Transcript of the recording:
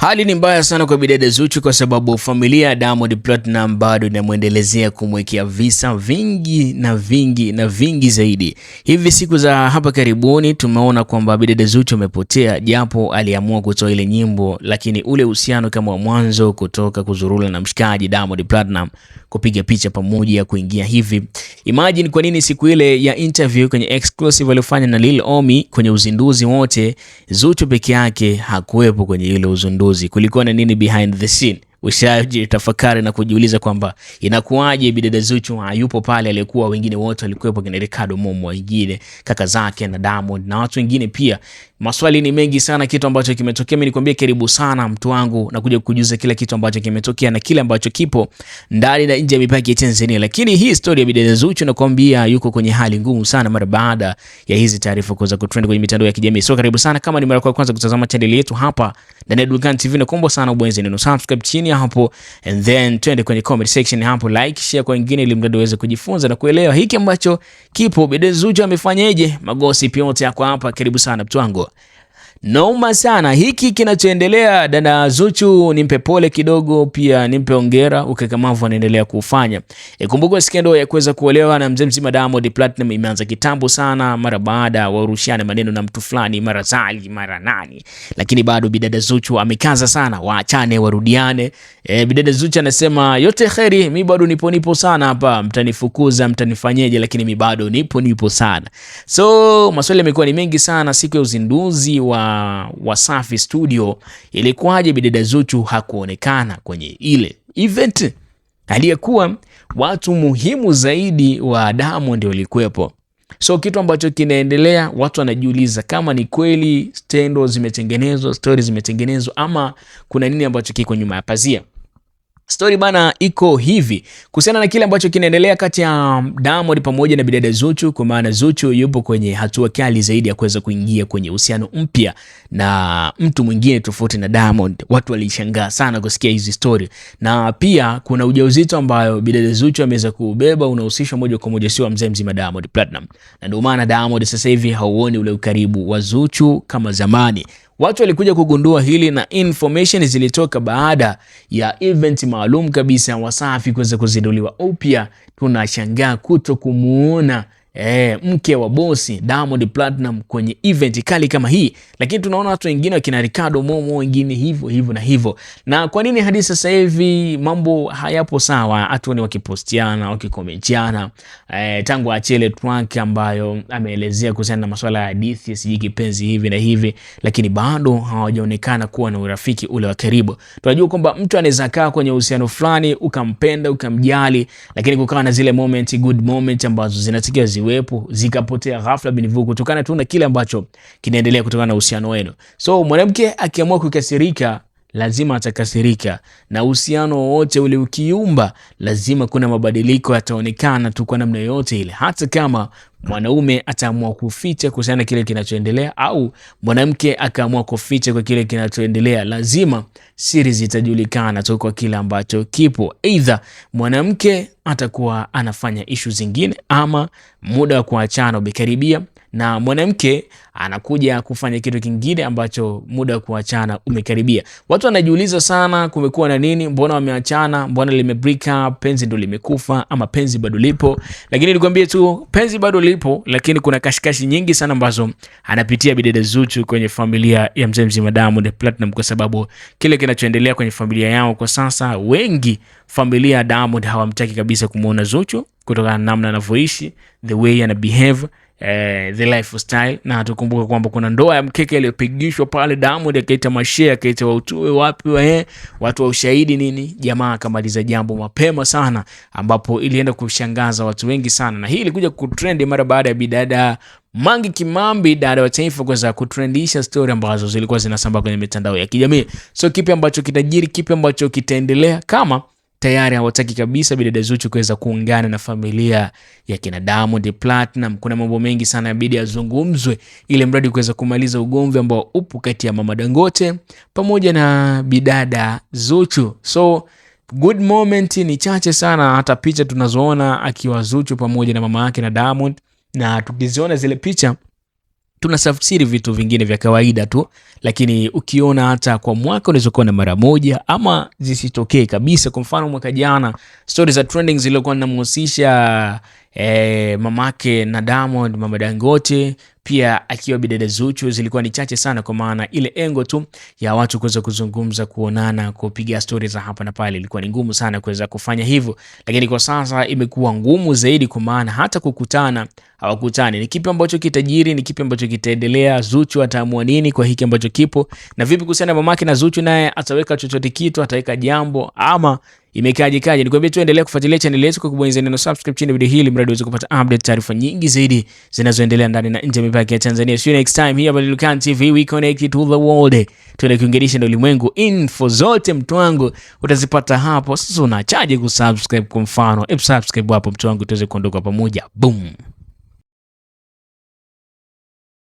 Hali ni mbaya sana kwa bidada Zuchu kwa sababu familia ya Diamond Platinum bado inamwendelezea kumwekea visa vingi zaidi. Hivi siku za hapa karibuni tumeona kwamba bidada Zuchu amepotea, japo aliamua kutoa ile nyimbo, lakini ule uhusiano kama wa mwanzo, kutoka kuzurula na mshikaji Diamond Platinum, kupiga picha pamoja, kuingia hivi. Imagine kwa nini siku ile ya interview kwenye exclusive aliyofanya na Lil Omi kwenye uzinduzi wote, Zuchu peke yake hakuwepo kwenye ile uzinduzi. Kulikuwa na nini behind the scene? Ushaje tafakari na kujiuliza kwamba inakuwaje bidada Zuchu hayupo pale? Alikuwa wengine wote walikuwepo, kina Ricardo Momo, wengine kaka zake na Diamond na watu wengine pia. Maswali ni mengi sana, kitu ambacho kimetokea. Mimi nikwambie karibu sana mtu wangu, na kuja kukujuza kila kitu ambacho kimetokea na kile ambacho kipo ndani na nje ya mipaka ya Tanzania. Lakini hii story ya bidada Zuchu nakwambia yuko kwenye hali ngumu sana mara baada ya hizi taarifa kuanza kutrend kwenye mitandao ya kijamii. So karibu sana, kama ni mara ya kwanza kutazama channel yetu hapa ndani ya Dulcan TV, na kuomba sana ubonyeze neno subscribe chini hapo, and then twende kwenye comment section hapo, like, share kwa wengine, ili mradi uweze kujifunza na kuelewa hiki ambacho kipo. Bidada Zuchu amefanyaje? Magossip yote yako hapa, karibu sana mtu wangu. Noma sana hiki kinachoendelea. Dada Zuchu nimpe pole kidogo, pia nimpe hongera, ukakamavu anaendelea kufanya. Kumbuka skendo ya kuweza kuolewa na mzee mzima Diamond Platinum imeanza kitambo sana, mara baada warushiana maneno na mtu fulani, mara Zali mara nani, lakini bado bidada Zuchu amekaza sana waachane warudiane. Bidada Zuchu anasema yote kheri, mimi bado nipo sana hapa, mtanifukuza mtanifanyeje, lakini mimi bado nipo sana. So maswali yamekuwa ni mengi sana siku ya uzinduzi wa Wasafi Studio. Ilikuwaje bidada Zuchu hakuonekana kwenye ile event? Aliyekuwa watu muhimu zaidi wa Diamond walikuwepo. So kitu ambacho kinaendelea, watu wanajiuliza kama ni kweli stories zimetengenezwa ama kuna nini ambacho kiko nyuma ya pazia. Story bana iko hivi kuhusiana na kile ambacho kinaendelea kati ya Diamond pamoja na bidada Zuchu, kwa maana Zuchu yupo kwenye hatua kali zaidi ya kuweza kuingia kwenye uhusiano mpya na mtu mwingine tofauti na Diamond. Watu walishangaa sana kusikia hizi story, na pia kuna ujauzito ambayo bidada Zuchu ameweza kubeba, unahusishwa moja kwa moja sio mzee mzima Diamond Platinum, na ndio maana Diamond sasa hivi hauoni ule ukaribu wa Zuchu kama zamani. Watu walikuja kugundua hili na information zilitoka baada ya event maalum kabisa Wasafi kuweza kuzinduliwa upya. Tunashangaa kuto kumuona mke wa bosi Diamond Platinum kwenye event kali kama hii, lakini tunaona watu wengine wakina Ricardo Momo, wengine hivyo na hivyo. Na kwa nini hadi sasa hivi mambo hayapo sawa? Watu ni wakipostiana, wakikomentiana tangu achele track ambayo ameelezea kuhusiana na masuala ya hadithi siji kipenzi hivi na hivi, lakini bado hawajaonekana kuwa na urafiki ule wa karibu. Tunajua kwamba mtu anaweza kaa kwenye uhusiano fulani ukampenda ukamjali, lakini kukawa na zile good moment ambazo zinatakiwa ziwepo zikapotea ghafla binivu kutokana tu na kile ambacho kinaendelea kutokana na uhusiano wenu. So mwanamke akiamua kukasirika lazima atakasirika, na uhusiano wote ule ukiumba lazima kuna mabadiliko yataonekana tu kwa namna yote ile. Hata kama mwanaume ataamua kuficha kuhusiana na kile kinachoendelea, au mwanamke akaamua kuficha kwa kile kinachoendelea, lazima siri zitajulikana tu kwa kile ambacho kipo. Either mwanamke atakuwa anafanya issue zingine, ama muda wa kuachana umekaribia na mwanamke anakuja kufanya kitu kingine ambacho muda wa kuachana umekaribia. Watu wanajiuliza sana kumekuwa na nini, mbona wameachana, mbona break up, penzi ndo limekufa ama penzi bado lipo? Lakini nilikwambia tu penzi bado lipo, lakini kuna kashikashi nyingi sana ambazo anapitia bidada Zuchu kwenye familia ya mzee mzima Diamond Platinum, kwa sababu kile kinachoendelea kwenye familia yao kwa sasa, wengi familia ya Diamond hawamtaki kabisa kumuona Zuchu kutokana na namna anavyoishi, the way ana behave, the lifestyle. Na tukumbuka kwamba kuna ndoa ya mkeke iliyopigishwa pale, Diamond akaita mashare, akaita wautue wapi watu wa ushahidi nini, jamaa akamaliza jambo mapema sana, ambapo ilienda kushangaza watu wengi sana. Na hii ilikuja kutrend mara baada ya bidada Mange Kimambi, dada wa taifa, kuweza kutrendisha story ambazo zilikuwa zinasambaa kwenye mitandao ya kijamii. So kipi ambacho kitajiri, kipi ambacho kitaendelea, kama tayari hawataki kabisa bidada Zuchu kuweza kuungana na familia ya kina Diamond Platinum? Kuna mambo mengi sana inabidi yazungumzwe ili mradi kuweza kumaliza ugomvi ambao upo kati ya Mama Dangote pamoja na bidada Zuchu. So good moment ni chache sana, hata picha tunazoona akiwa Zuchu pamoja na mama yake na Diamond, na tukiziona zile picha tunasafsiri vitu vingine vya kawaida tu, lakini ukiona hata kwa mwaka unaweza kuwa na mara moja ama zisitokee kabisa. Kwa mfano mwaka jana stories za trending zilikuwa zinamhusisha mamake na Diamond, Mama Dangote pia akiwa bidada Zuchu, zilikuwa ni chache sana, kwa maana ile engo tu ya watu kuweza kuzungumza, kuonana, kupiga stories za hapa na pale ilikuwa ni ngumu sana kuweza kufanya hivyo. Lakini kwa sasa imekuwa ngumu zaidi, kwa maana hata kukutana hawakutani. Ni kipi ambacho kitajiri? Ni kipi ambacho kitaendelea? Zuchu ataamua nini kwa hiki ambacho kipo? Na vipi kuhusiana na mamake na Zuchu, naye ataweka chochote kitu, ataweka jambo ama imekaje? Nikwambie tu endelea kufuatilia channel yetu kwa kubonyeza neno subscribe chini video hili, mradi uweze kupata update, taarifa nyingi zaidi zinazoendelea ndani na nje ya mipaka ya Tanzania. See you next time here on Lilkhan TV, we connect to the world. Tunakuunganisha na ulimwengu. Info zote mtu wangu utazipata hapo. Sasa unachaje kusubscribe? Kwa mfano subscribe hapo mtu wangu, tuweze kuondoka pamoja. Boom.